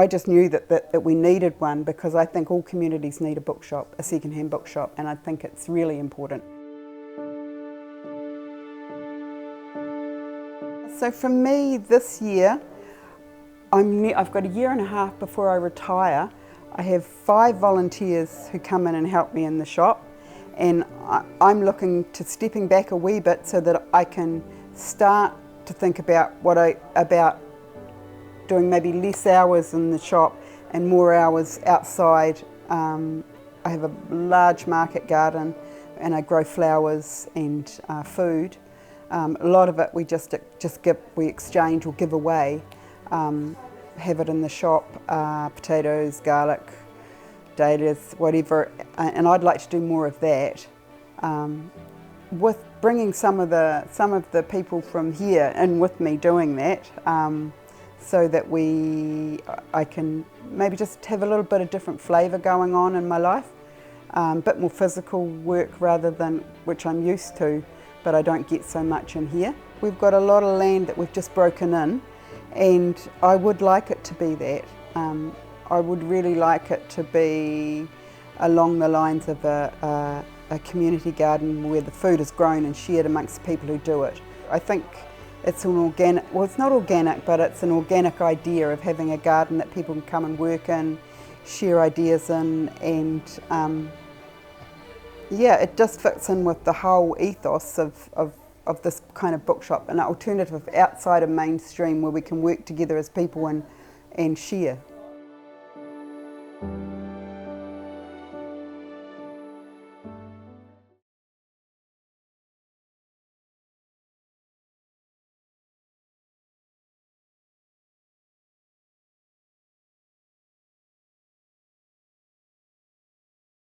I just knew that we needed one because I think all communities need a bookshop, a second-hand bookshop, and I think it's really important. So for me this year, I've got a year and a half before I retire. I have 5 volunteers who come in and help me in the shop, and I'm looking to stepping back a wee bit so that I can start to think about about doing maybe less hours in the shop and more hours outside. I have a large market garden and I grow flowers and food. A lot of it we we exchange or give away. Have it in the shop, potatoes, garlic, dahlias, whatever, and I'd like to do more of that. With bringing some of the people from here in with me doing that, so that I can maybe just have a little bit of different flavour going on in my life, a bit more physical work rather than, which I'm used to, but I don't get so much in here. We've got a lot of land that we've just broken in, and I would like it to be that. I would really like it to be along the lines of a community garden where the food is grown and shared amongst the people who do it. I think it's an organic, well it's not organic, but it's an organic idea of having a garden that people can come and work in, share ideas in, and yeah, it just fits in with the whole ethos of this kind of bookshop, an alternative outside of mainstream where we can work together as people and share.